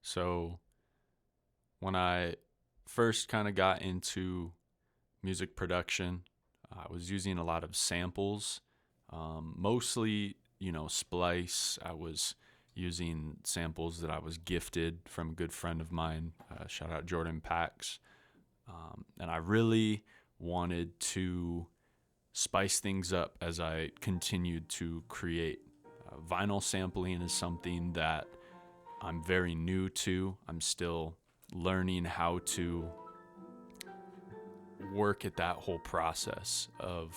So when I first kind of got into music production, I was using a lot of samples, mostly, Splice. I was using samples that I was gifted from a good friend of mine. Shout out Jordan Pax. And I really wanted to spice things up as I continued to create. Vinyl sampling is something that I'm very new to. I'm still learning how to work at that whole process of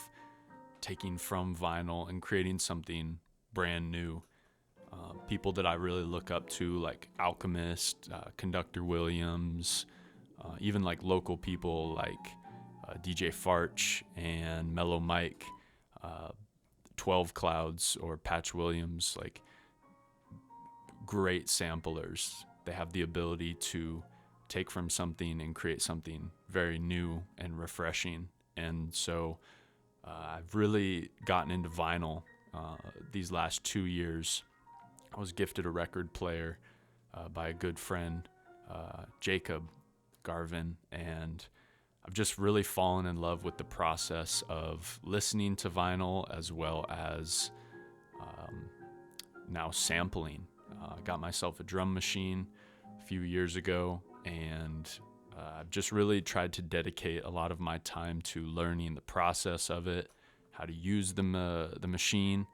taking from vinyl and creating something brand new. People that I really look up to, like Alchemist, Conductor Williams, even like local people like DJ Farch and Mellow Mike, uh, 12 Clouds or Patch Williams, like great samplers. They have the ability to take from something and create something very new and refreshing. And so I've really gotten into vinyl these last 2 years. I was gifted a record player by a good friend, Jacob Garvin, and I've just really fallen in love with the process of listening to vinyl as well as um, now sampling. I got myself a drum machine a few years ago, and I've just really tried to dedicate a lot of my time to learning the process of it, how to use the machine,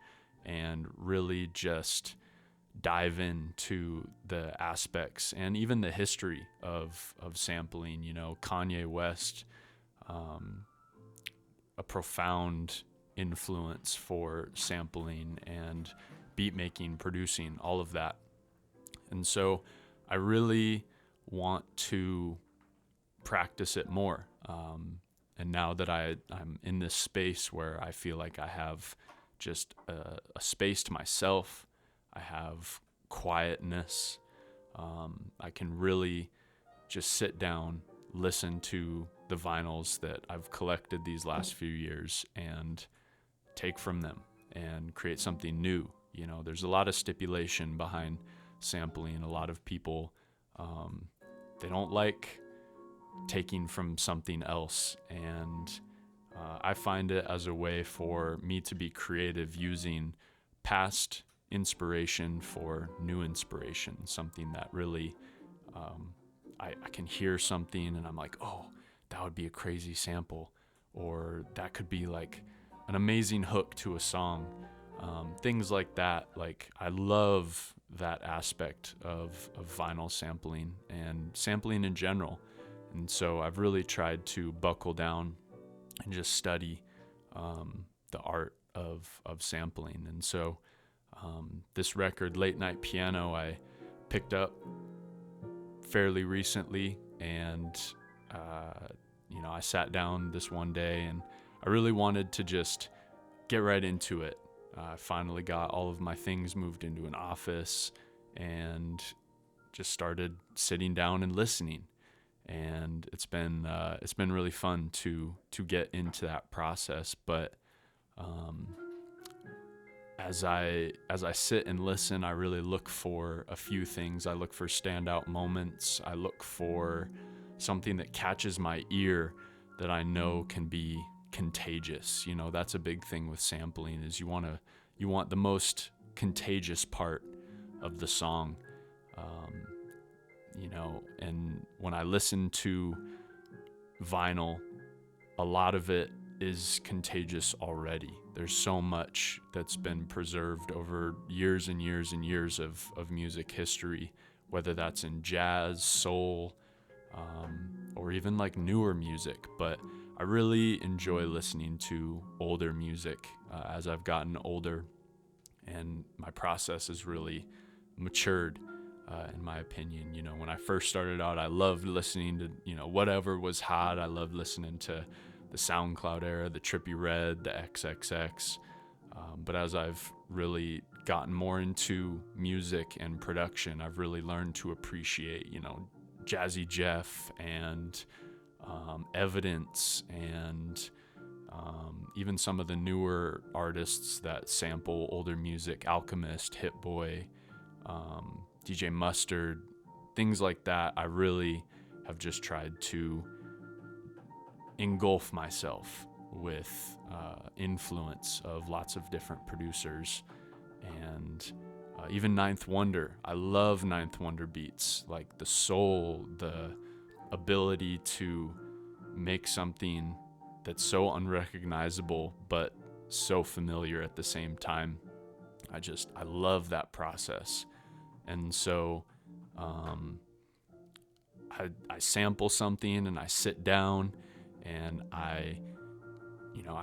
and really just dive into the aspects and even the history of sampling. Kanye West, um, a profound influence for sampling and beat making, producing, all of that. And so I really want to practice it more. And now that I'm in this space where I feel like I have just a space to myself, I have quietness, I can really just sit down, listen to the vinyls that I've collected these last few years and take from them and create something new. There's a lot of stipulation behind sampling. A lot of people, they don't like taking from something else. And I find it as a way for me to be creative using past inspiration for new inspiration, something that really I can hear something and I'm like, oh, that would be a crazy sample, or that could be like an amazing hook to a song. Things like that. Like, I love that aspect of vinyl sampling and sampling in general. And so I've really tried to buckle down and just study the art of sampling. And so this record, Late Night Piano, I picked up fairly recently, and I sat down this one day and I really wanted to just get right into it. I finally got all of my things moved into an office and just started sitting down and listening. And it's been really fun to get into that process. But as I sit and listen, I really look for a few things. I look for standout moments. I look for something that catches my ear that I know can be contagious. That's a big thing with sampling, is you want the most contagious part of the song. And when I listen to vinyl, a lot of it is contagious already. There's so much that's been preserved over years and years and years of music history, whether that's in jazz, soul, or even like newer music. But I really enjoy listening to older music as I've gotten older, and my process has really matured. In my opinion, when I first started out, I loved listening to, whatever was hot. I loved listening to the SoundCloud era, the Trippie Redd, the XXX. But as I've really gotten more into music and production, I've really learned to appreciate, Jazzy Jeff and Evidence, and even some of the newer artists that sample older music, Alchemist, Hit Boy, DJ Mustard, things like that. I really have just tried to engulf myself with influence of lots of different producers, and even Ninth Wonder. I love Ninth Wonder beats, like the soul, the ability to make something that's so unrecognizable but so familiar at the same time. I love that process. And so I sample something and I sit down and I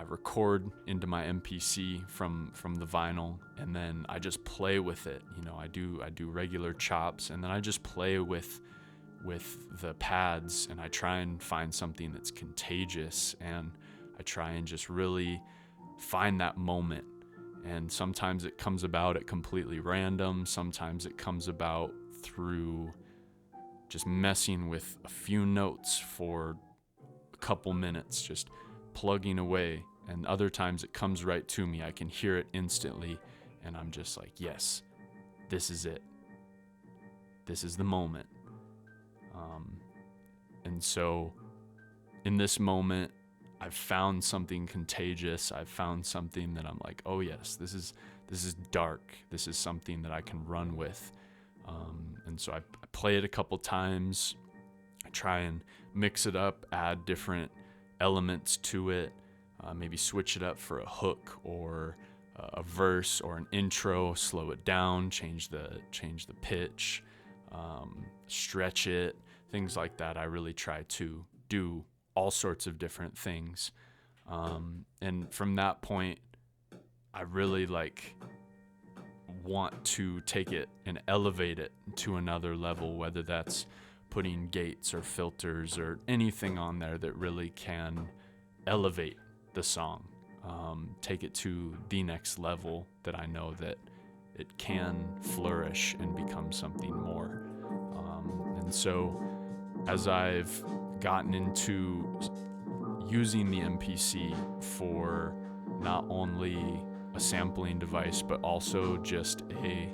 record into my MPC from the vinyl, and then I just play with it. I do regular chops, and then I just play with the pads, and I try and find something that's contagious, and I try and just really find that moment. And sometimes it comes about at completely random. Sometimes it comes about through just messing with a few notes for a couple minutes, just plugging away. And other times it comes right to me. I can hear it instantly, and I'm just like, yes, this is it. This is the moment. And so in this moment, I've found something contagious. I've found something that I'm like, oh yes, this is dark. This is something that I can run with. And so I play it a couple times. I try and mix it up, add different elements to it, maybe switch it up for a hook or a verse or an intro, slow it down, change the pitch, stretch it, things like that. I really try to do all sorts of different things. And from that point, I really want to take it and elevate it to another level, whether that's putting gates or filters or anything on there that really can elevate the song, take it to the next level that I know that it can flourish and become something more. And so as I've gotten into using the MPC for not only a sampling device, but also just a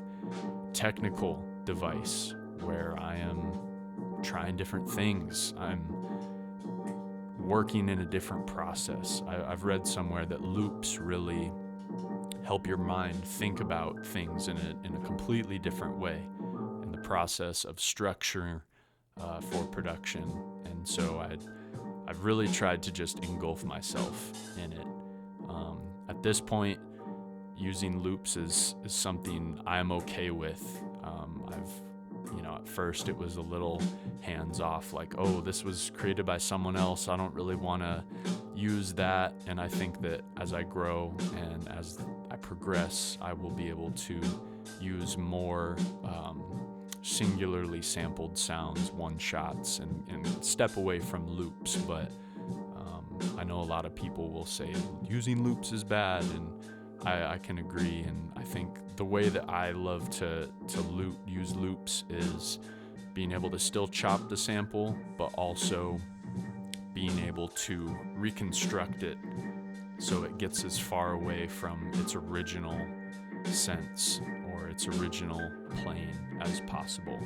technical device where I am trying different things. I'm working in a different process. I've read somewhere that loops really help your mind think about things in a completely different way in the process of structure for production. And so I've really tried to just engulf myself in it. At this point, using loops is something I'm okay with. At first it was a little hands-off, like, oh, this was created by someone else, I don't really want to use that. And I think that as I grow and as I progress, I will be able to use more singularly sampled sounds, one-shots, and step away from loops. But I know a lot of people will say using loops is bad, and I can agree. And I think the way that I love to use loops is being able to still chop the sample, but also being able to reconstruct it so it gets as far away from its original sense or its original plane as possible.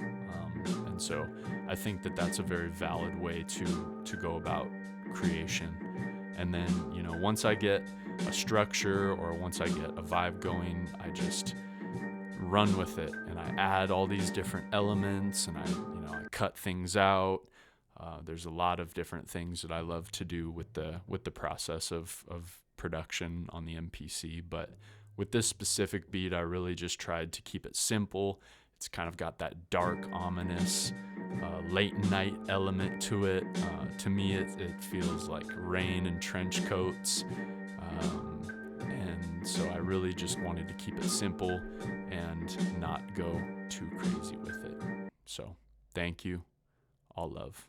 And so I think that that's a very valid way to go about creation. And then, once I get a structure or once I get a vibe going, I just run with it, and I add all these different elements, and I cut things out. There's a lot of different things that I love to do with the process of production on the MPC. But with this specific beat, I really just tried to keep it simple. It's kind of got that dark, ominous, late night element to it. To me, it feels like rain and trench coats. And so I really just wanted to keep it simple and not go too crazy with it. So thank you. All love.